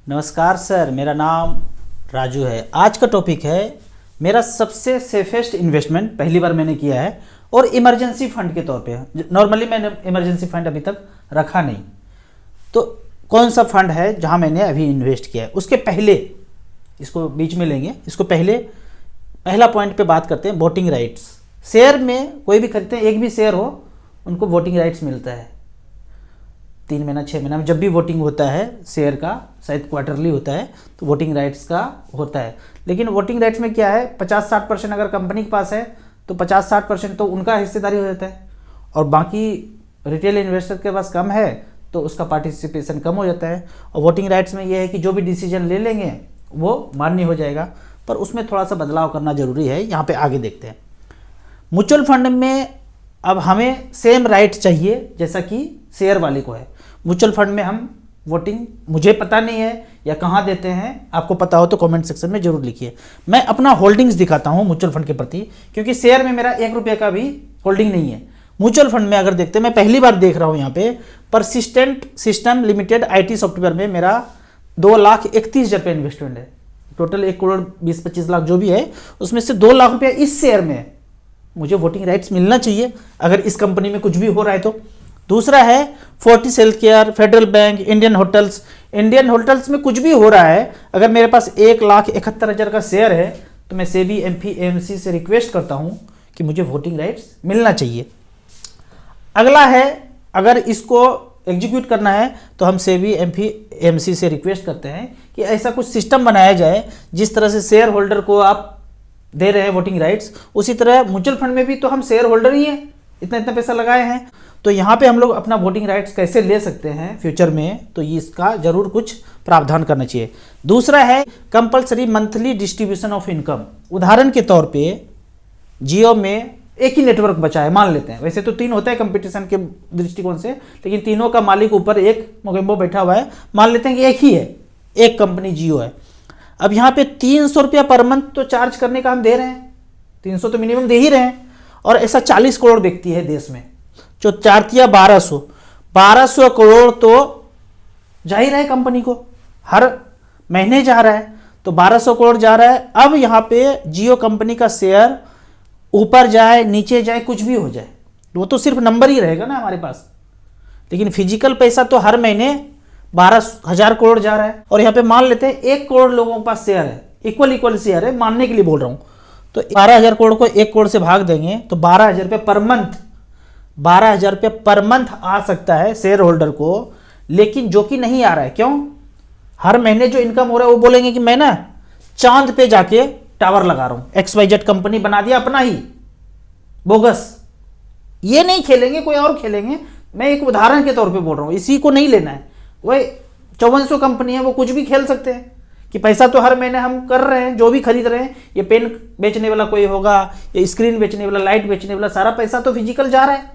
नमस्कार सर, मेरा नाम राजू है। आज का टॉपिक है मेरा सबसे सेफेस्ट इन्वेस्टमेंट, पहली बार मैंने किया है और इमरजेंसी फंड के तौर पे। नॉर्मली मैंने इमरजेंसी फंड अभी तक रखा नहीं, तो कौन सा फंड है जहां मैंने अभी इन्वेस्ट किया है। उसके पहले इसको बीच में लेंगे। इसको पहले पहला पॉइंट पे बात करते हैं, वोटिंग राइट्स। शेयर में कोई भी खरीदते हैं, एक भी शेयर हो उनको वोटिंग राइट्स मिलता है। 3 महीना 6 महीना में जब भी वोटिंग होता है शेयर का, शायद क्वार्टरली होता है, तो वोटिंग राइट्स का होता है। लेकिन वोटिंग राइट्स में क्या है, 50-60% अगर कंपनी के पास है तो 50-60% तो उनका हिस्सेदारी हो जाता है, और बाकी रिटेल इन्वेस्टर के पास कम है तो उसका पार्टिसिपेशन कम हो जाता है। और वोटिंग राइट्स में यह है कि जो भी डिसीजन ले लेंगे वो मान्य हो जाएगा, पर उसमें थोड़ा सा बदलाव करना जरूरी है। यहाँ पे आगे देखते हैं। म्यूचुअल फंड में अब हमें सेम राइट चाहिए जैसा कि शेयर वाले को है। म्यूचुअल फंड में हम वोटिंग, मुझे पता नहीं है या कहाँ देते हैं, आपको पता हो तो कमेंट सेक्शन में जरूर लिखिए। मैं अपना होल्डिंग्स दिखाता हूँ म्यूचुअल फंड के प्रति, क्योंकि शेयर में मेरा 1 रुपये का भी होल्डिंग नहीं है। म्यूचुअल फंड में अगर देखते हैं, मैं पहली बार देख रहा हूँ यहाँ पे, persistent system limited IT software में मेरा 2,31,000 रुपये इन्वेस्टमेंट है। टोटल 1,20,25 लाख जो भी है, उसमें से 2 लाख रुपया इस शेयर में है। मुझे वोटिंग राइट्स मिलना चाहिए अगर इस कंपनी में कुछ भी हो रहा है तो। दूसरा है Fortis health care, federal bank, Indian hotels. Indian hotels में कुछ भी हो रहा है, अगर मेरे पास 1,71,000 का शेयर है तो मैं सेबी AMC से रिक्वेस्ट करता हूं कि मुझे वोटिंग राइट्स मिलना चाहिए। अगला है, अगर इसको एग्जीक्यूट करना है तो हम सेबी AMC से रिक्वेस्ट करते हैं कि ऐसा कुछ सिस्टम बनाया जाए जिस तरह से शेयर होल्डर को आप दे रहे हैं वोटिंग राइट्स, उसी तरह म्यूचुअल फंड में भी तो हम शेयर होल्डर ही हैं, इतना इतना पैसा लगाए हैं, तो यहाँ पे हम लोग अपना वोटिंग राइट्स कैसे ले सकते हैं फ्यूचर में, तो इसका जरूर कुछ प्रावधान करना चाहिए। दूसरा है compulsory monthly distribution of income. उदाहरण के तौर पे जियो में एक ही नेटवर्क बचा है, मान लेते हैं। वैसे तो 3 होता है कंपटीशन के दृष्टिकोण से, लेकिन तीनों का मालिक ऊपर एक मोगेम्बो बैठा हुआ है, मान लेते हैं कि एक ही है, एक कंपनी जियो है। अब यहाँ पे 300 रुपया पर मंथ तो चार्ज करने का हम दे रहे हैं, 300 तो मिनिमम दे ही रहे हैं, और ऐसा 40 करोड़ व्यक्ति है देश में, जो 4 1200 करोड़ तो जा ही रहा है कंपनी को, हर महीने जा रहा है, तो 1200 करोड़ जा रहा है। अब यहाँ पे जियो कंपनी का शेयर ऊपर जाए नीचे जाए कुछ भी हो जाए, वो तो सिर्फ नंबर ही रहेगा ना हमारे पास, लेकिन फिजिकल पैसा तो हर महीने 12,000 करोड़ जा रहा है। और यहाँ पे मान लेते हैं 1 करोड़ लोगों के पास शेयर है, इक्वल शेयर है, मानने के लिए बोल रहा हूँ, तो 12,000 करोड़ को 1 करोड़ से भाग देंगे तो 12,000 रुपये पर मंथ, 12,000 रुपये पर मंथ आ सकता है शेयर होल्डर को। लेकिन जो कि नहीं आ रहा है, क्यों? हर महीने जो इनकम हो रहा है वो बोलेंगे कि मैं ना चांद पे जाके टावर लगा रहा हूं, XYZ कंपनी बना दिया अपना ही, बोगस। ये नहीं खेलेंगे, कोई और खेलेंगे। मैं एक उदाहरण के तौर पे बोल रहा हूं, इसी को नहीं लेना है। वही 5400 कंपनी है, वो कुछ भी खेल सकते हैं कि पैसा तो हर महीने हम कर रहे हैं, जो भी खरीद रहे हैं, ये पेन बेचने वाला कोई होगा, ये स्क्रीन बेचने वाला, लाइट बेचने वाला, सारा पैसा तो फिजिकल जा रहा है।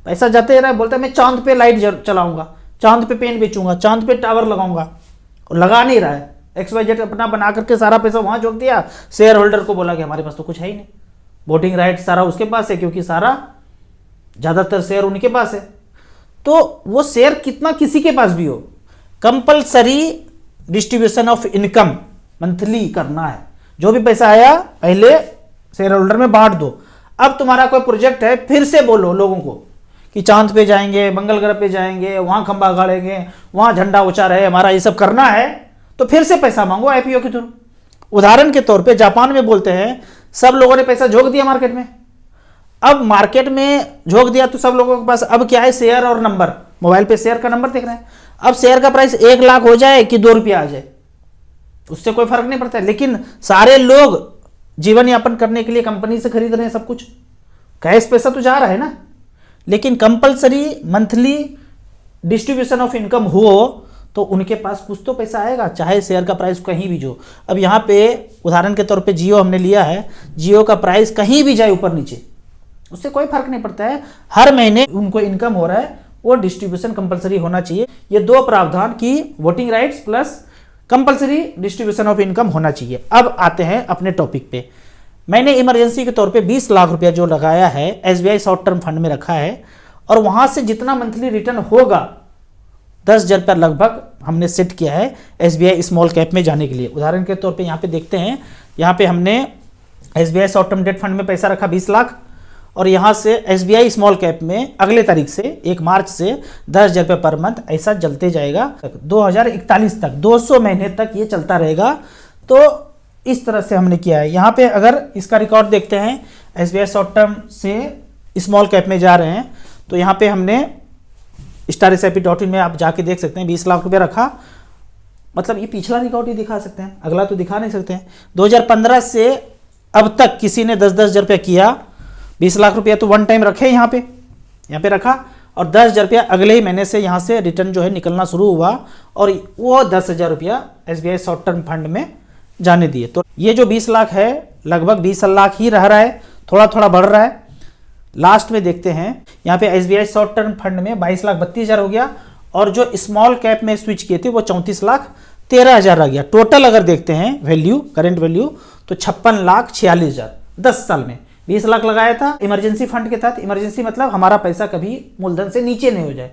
पैसा जाते रहा है, बोलता है मैं चांद पे लाइट चलाऊंगा, चांद पे पेन बेचूंगा, चांद पे टावर लगाऊंगा, और लगा नहीं रहा है। XYZ अपना बना करके सारा पैसा वहां जोड़ दिया, शेयर होल्डर को बोला कि हमारे पास तो कुछ है ही नहीं, वोटिंग राइट सारा उसके पास है, क्योंकि सारा ज्यादातर शेयर उनके पास है। तो वो शेयर कितना किसी के पास भी हो, compulsory distribution of income monthly करना है। जो भी पैसा आया पहले शेयर होल्डर में बांट दो। अब तुम्हारा कोई प्रोजेक्ट है, फिर से बोलो लोगों को कि चांद पे जाएंगे, मंगल ग्रह पे जाएंगे, वहां खंबा गाड़ेंगे, वहां झंडा ऊंचा रहे हमारा, ये सब करना है, तो फिर से पैसा मांगो IPO के थ्रू। उदाहरण के तौर पे जापान में बोलते हैं सब लोगों ने पैसा झोंक दिया मार्केट में। अब मार्केट में झोंक दिया तो सब लोगों के पास अब क्या है, शेयर और नंबर, मोबाइल पे शेयर का नंबर देख रहे हैं। अब शेयर का प्राइस 1 लाख हो जाए कि 2 रुपया आ जाए, उससे कोई फर्क नहीं पड़ता है, लेकिन सारे लोग जीवन यापन करने के लिए कंपनी से खरीद रहे हैं सब कुछ, कैश पैसा तो जा रहा है ना। लेकिन compulsory monthly distribution of income हो तो उनके पास कुछ तो पैसा आएगा, चाहे शेयर का प्राइस कहीं भी जो। अब यहाँ पे उदाहरण के तौर पे जियो हमने लिया है, जियो का प्राइस कहीं भी जाए ऊपर नीचे, उससे कोई फर्क नहीं पड़ता है, हर महीने उनको इनकम हो रहा है, वो डिस्ट्रीब्यूशन कंपलसरी होना चाहिए। ये 2 प्रावधान की voting rights plus compulsory distribution of income होना चाहिए। अब आते हैं अपने टॉपिक पे। मैंने इमरजेंसी के तौर पे 20 लाख रुपया जो लगाया है SBI शॉर्ट टर्म फंड में रखा है, और वहां से जितना मंथली रिटर्न होगा 10,000 रुपया लगभग हमने सेट किया है SBI स्मॉल कैप में जाने के लिए। उदाहरण के तौर पे यहाँ पे देखते हैं, यहाँ पे हमने SBI short term debt fund में पैसा रखा 20 लाख, और यहाँ से SBI स्मॉल कैप में अगले तारीख से 1 मार्च से 10,000 रुपये पर मंथ ऐसा चलते जाएगा 2041 तक, 200 महीने तक ये चलता रहेगा। तो इस तरह से हमने किया है। यहाँ पे अगर इसका रिकॉर्ड देखते हैं, SBI शॉर्ट टर्म से स्मॉल कैप में जा रहे हैं, तो यहाँ पे हमने StarSIP.in में आप जाके देख सकते हैं 20 लाख रुपये रखा। मतलब ये पिछला रिकॉर्ड ही दिखा सकते हैं, अगला तो दिखा नहीं सकते हैं। 2015 से अब तक किसी ने 10,000 रुपया किया, 20 लाख रुपया तो वन टाइम रखे यहाँ पे रखा, और 10,000 रुपया अगले ही महीने से यहाँ से रिटर्न जो है निकलना शुरू हुआ, और वो 10,000 रुपया SBI शॉर्ट टर्म फंड में जाने दिए। तो ये जो 20 लाख है लगभग 20 लाख ही रह रहा है, थोड़ा थोड़ा बढ़ रहा है। लास्ट में देखते हैं यहाँ पे SBI शॉर्ट टर्म फंड में 22,32,000 हो गया, और जो स्मॉल कैप में स्विच किए थे वो 34,13,000 रह गया। टोटल अगर देखते हैं वैल्यू, करंट वैल्यू, तो 56,46,000 10 साल में। 20 लाख लगाया था इमरजेंसी फंड के तहत। इमरजेंसी मतलब हमारा पैसा कभी मूलधन से नीचे नहीं हो जाए,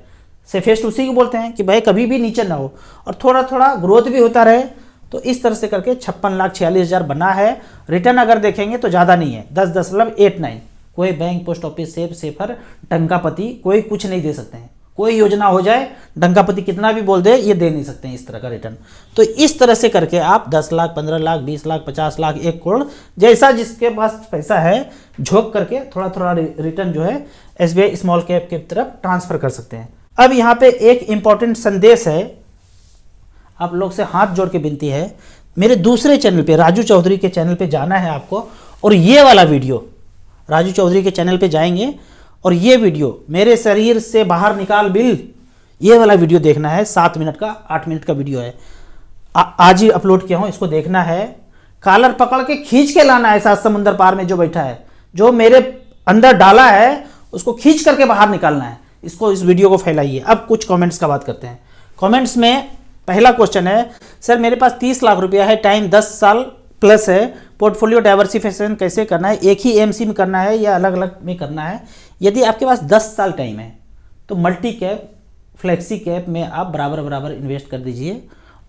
सेफेस्ट उसी को बोलते हैं कि भाई कभी भी नीचे ना हो, और थोड़ा थोड़ा ग्रोथ भी होता रहे। तो इस तरह से करके 56,46,000 बना है। रिटर्न अगर देखेंगे तो ज़्यादा नहीं है, 10.89। कोई bank, post office, safe, safer, टंकापति कोई कुछ नहीं दे सकते हैं। कोई योजना हो जाए, डंकापति कितना भी बोल दे, ये दे नहीं सकते हैं इस तरह का रिटर्न। तो इस तरह से करके आप 10 लाख, 15 लाख, 20 लाख, 50 लाख, 1 करोड़, जैसा जिसके पास पैसा है झोंक करके थोड़ा थोड़ा रिटर्न जो है SBI स्मॉल कैप की तरफ ट्रांसफर कर सकते हैं। अब यहाँ पे एक इंपॉर्टेंट संदेश है, आप लोग से हाथ जोड़ के विनती है, मेरे दूसरे चैनल पे, राजू चौधरी के चैनल पे जाना है आपको, और ये वाला वीडियो राजू चौधरी के चैनल पे जाएंगे, और ये वीडियो मेरे शरीर से बाहर निकाल बिल, ये वाला वीडियो देखना है। 7 मिनट का, 8 मिनट का वीडियो है, आज ही अपलोड किया हूँ, इसको देखना है। कॉलर पकड़ के खींच के लाना है, 7 समुंदर पार में जो बैठा है, जो मेरे अंदर डाला है उसको खींच करके बाहर निकालना है। इसको, इस वीडियो को फैलाइए। अब कुछ कॉमेंट्स का बात करते हैं। कॉमेंट्स में पहला क्वेश्चन है, सर मेरे पास 30 लाख रुपया है, टाइम 10 साल प्लस है, पोर्टफोलियो डाइवर्सिफिकेशन कैसे करना है, एक ही AMC में करना है या अलग अलग में करना है? यदि आपके पास 10 साल टाइम है तो मल्टी कैप, फ्लेक्सी कैप में आप बराबर बराबर इन्वेस्ट कर दीजिए,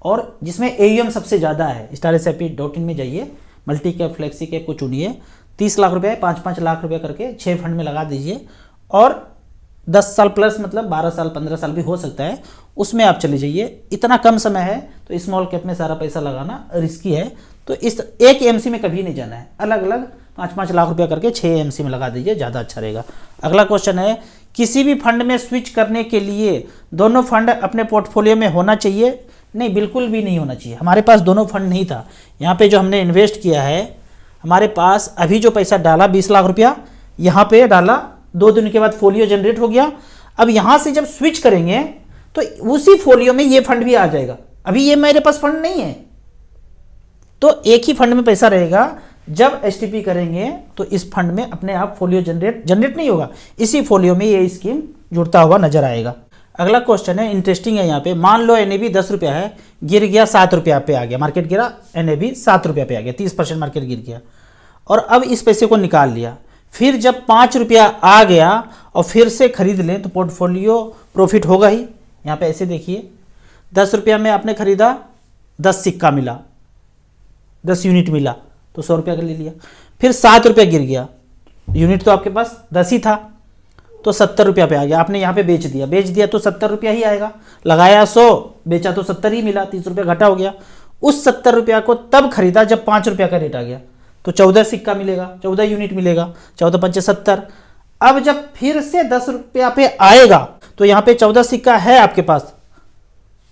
और जिसमें AUM सबसे ज़्यादा है StarSIP.in में जाइए, मल्टी कैप, फ्लेक्सी कैप को चुनिए। 30 लाख रुपये 5-5 लाख रुपये करके 6 फंड में लगा दीजिए, और 10 साल प्लस मतलब 12 साल 15 साल भी हो सकता है, उसमें आप चले जाइए। इतना कम समय है तो स्मॉल कैप में सारा पैसा लगाना रिस्की है, तो इस एक AMC में कभी नहीं जाना है, अलग अलग 5-5 लाख रुपया करके 6 AMC में लगा दीजिए, ज़्यादा अच्छा रहेगा। अगला क्वेश्चन है, किसी भी फंड में स्विच करने के लिए दोनों फंड अपने पोर्टफोलियो में होना चाहिए? नहीं, बिल्कुल भी नहीं होना चाहिए। हमारे पास दोनों फंड नहीं था। यहाँ पे जो हमने इन्वेस्ट किया है, हमारे पास अभी जो पैसा डाला 20 लाख रुपया यहाँ पे डाला, 2 दिन के बाद फोलियो जनरेट हो गया। अब यहाँ से जब स्विच करेंगे तो उसी फोलियो में ये फंड भी आ जाएगा। अभी ये मेरे पास फंड नहीं है, तो एक ही फंड में पैसा रहेगा। जब STP करेंगे तो इस फंड में अपने आप फोलियो जनरेट नहीं होगा, इसी फोलियो में ये स्कीम जुड़ता हुआ नजर आएगा। अगला क्वेश्चन है, इंटरेस्टिंग है। यहाँ पे मान लो NAV 10 रुपया है, गिर गया 7 रुपया पे आ गया, मार्केट गिरा, NAV 7 रुपया पे आ गया, 30% मार्केट गिर गया, और अब इस पैसे को निकाल लिया। फिर जब 5 रुपया आ गया और फिर से खरीद लें तो पोर्टफोलियो प्रॉफिट होगा ही। यहाँ पे ऐसे देखिए, 10 रुपया में आपने खरीदा, 10 सिक्का मिला, 10 यूनिट मिला, तो 100 रुपया का ले लिया। फिर 7 रुपया गिर गया, यूनिट तो आपके पास 10 ही था, तो 70 रुपया पे आ गया। आपने यहाँ पे बेच दिया तो 70 रुपया ही आएगा। लगाया 100, बेचा तो 70 ही मिला, 30 रुपया घटा हो गया। उस 70 रुपया को तब खरीदा जब 5 रुपया का रेट आ गया, तो 14 सिक्का मिलेगा, 14 यूनिट मिलेगा, 14 पंचे 70। अब जब फिर से 10 रुपया पे आएगा तो यहाँ पे 14 सिक्का है आपके पास,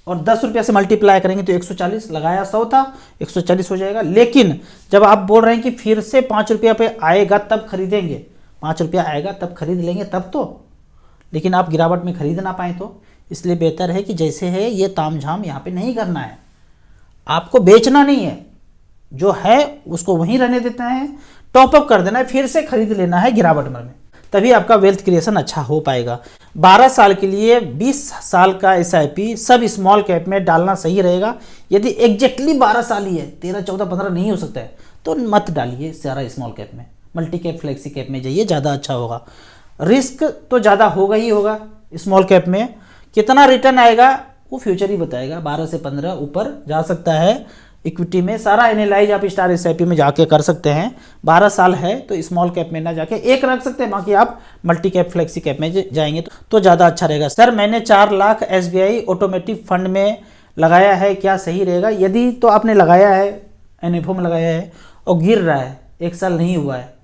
और 10 रुपया से मल्टीप्लाई करेंगे तो 140, लगाया 100 था, 140 हो जाएगा। लेकिन जब आप बोल रहे हैं कि फिर से 5 रुपया पे आएगा तब खरीदेंगे, 5 रुपया आएगा तब खरीद लेंगे, तब तो, लेकिन आप गिरावट में खरीद ना पाए तो, इसलिए बेहतर है कि जैसे है ये तामझाम यहाँ पे नहीं करना है। आपको बेचना नहीं है, जो है उसको वहीं रहने देना है, टॉपअप कर देना है, फिर से खरीद लेना है गिरावट में, तभी आपका वेल्थ क्रिएशन अच्छा हो पाएगा। 12 साल के लिए 20 साल का SIP सब स्मॉल कैप में डालना सही रहेगा। यदि एग्जैक्टली 12 साल ही है, 13, 14, 15 नहीं हो सकता है, तो मत डालिए सारा स्मॉल कैप में, मल्टी कैप, फ्लेक्सी कैप में जाइए, ज़्यादा अच्छा होगा। रिस्क तो ज़्यादा होगा ही होगा स्मॉल कैप में। कितना रिटर्न आएगा वो फ्यूचर ही बताएगा। 12 से 15 ऊपर जा सकता है इक्विटी में। सारा एनालाइज आप स्टार एसआईपी में जाके कर सकते हैं। 12 साल है तो स्मॉल कैप में ना जाके एक रख सकते हैं, बाकी आप मल्टी कैप फ्लेक्सी कैप में जाएंगे तो ज़्यादा अच्छा रहेगा। सर मैंने 4 लाख SBI ऑटोमेटिक फंड में लगाया है, क्या सही रहेगा? यदि तो आपने लगाया है, NFO में लगाया है और गिर रहा है, 1 साल नहीं हुआ है,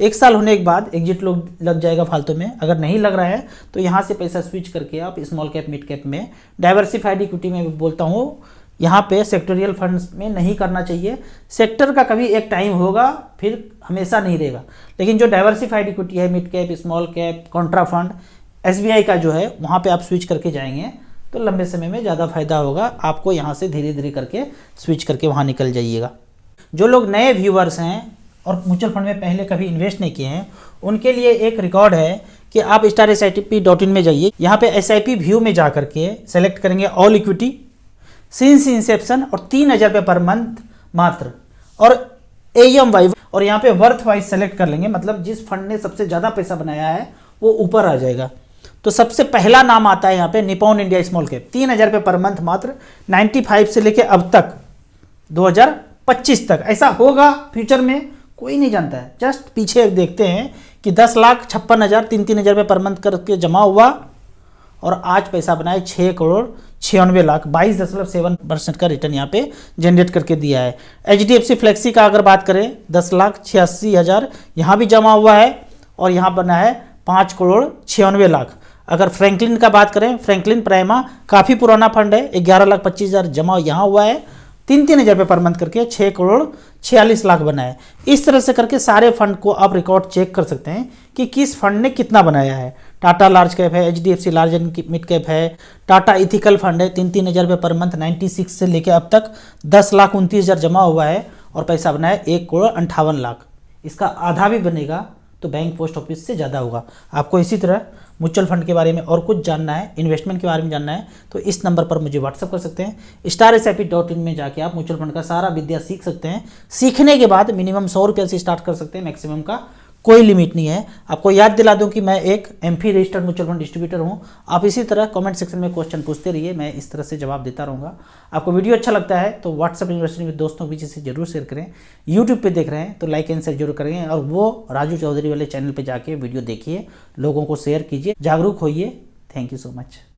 1 साल होने के बाद एग्जिट लग जाएगा फालतू में। अगर नहीं लग रहा है तो यहाँ से पैसा स्विच करके आप स्मॉल कैप मिड कैप में, डाइवर्सिफाइड इक्विटी में भी बोलता हूँ, यहाँ पे सेक्टोरियल फंड्स में नहीं करना चाहिए। सेक्टर का कभी एक टाइम होगा, फिर हमेशा नहीं रहेगा। लेकिन जो डाइवर्सिफाइड इक्विटी है, mid cap, small cap, Contra fund, SBI का जो है वहाँ पे आप स्विच करके जाएंगे तो लंबे समय में ज़्यादा फायदा होगा आपको। यहाँ से धीरे धीरे करके स्विच करके वहाँ निकल जाइएगा। जो लोग नए व्यूअर्स हैं और म्यूचुअल फंड में पहले कभी इन्वेस्ट नहीं किए हैं, उनके लिए एक रिकॉर्ड है कि आप StarSIP.in में जाइए। यहाँ पे SIP व्यू में जा करके सेलेक्ट करेंगे ऑल इक्विटी सिंस इंसेप्शन और 3,000 रुपये पर मंथ मात्र, और AUM वाइज, और यहाँ पे वर्थ वाइज सेलेक्ट कर लेंगे। मतलब जिस फंड ने सबसे ज़्यादा पैसा बनाया है वो ऊपर आ जाएगा। तो सबसे पहला नाम आता है यहाँ पे निपॉन इंडिया स्मॉल कैप, 3,000 रुपये पर मंथ मात्र, 95 से लेके अब तक 2025 तक। ऐसा होगा फ्यूचर में, कोई नहीं जानता है। जस्ट पीछे देखते हैं कि 10,56,000 3,000 रुपये पर मंथ करके जमा हुआ और आज पैसा बनाए 6,96,00,000, 22.7% का रिटर्न यहाँ पे जनरेट करके दिया है। HDFC फ्लेक्सी का अगर बात करें 10,86,000 यहाँ भी जमा हुआ है और यहाँ बना है 5,96,00,000। अगर फ्रैंकलिन का बात करें, फ्रैंकलिन प्राइमा काफ़ी पुराना फंड है, 11,25,000 जमा यहाँ हुआ है, 3,000 रुपये पर मंथ करके 6,46,00,000 बना है। इस तरह से करके सारे फंड को आप रिकॉर्ड चेक कर सकते हैं कि किस फंड ने कितना बनाया है। टाटा लार्ज कैप है, HDFC large and mid cap है, टाटा इथिकल फंड है, 3,000 रुपये पर मंथ 96 से लेकर अब तक 10,29,000 जमा हुआ है और पैसा बना है 1,58,00,000। इसका आधा भी बनेगा तो बैंक पोस्ट ऑफिस से ज़्यादा होगा। आपको इसी तरह म्यूचुअल फंड के बारे में और कुछ जानना है, इन्वेस्टमेंट के बारे में जानना है, तो इस नंबर पर मुझे व्हाट्सअप कर सकते हैं। StarSIP.in में जाके आप म्यूचुअल फंड का सारा विद्या सीख सकते हैं। सीखने के बाद मिनिमम 100 रुपये से स्टार्ट कर सकते हैं, मैक्सिमम का कोई लिमिट नहीं है। आपको याद दिला दूं कि मैं एक MP registered mutual fund distributor हूं। आप इसी तरह कमेंट सेक्शन में क्वेश्चन पूछते रहिए, मैं इस तरह से जवाब देता रहूँगा। आपको वीडियो अच्छा लगता है तो व्हाट्सअप यूनिवर्सिटी में दोस्तों के बीच से जरूर शेयर करें। यूट्यूब पे देख रहे हैं तो लाइक एंड शेयर जरूर करेंगे, और वो राजू चौधरी वाले चैनल पर जाके वीडियो देखिए, लोगों को शेयर कीजिए, जागरूक होइए। Thank you so much.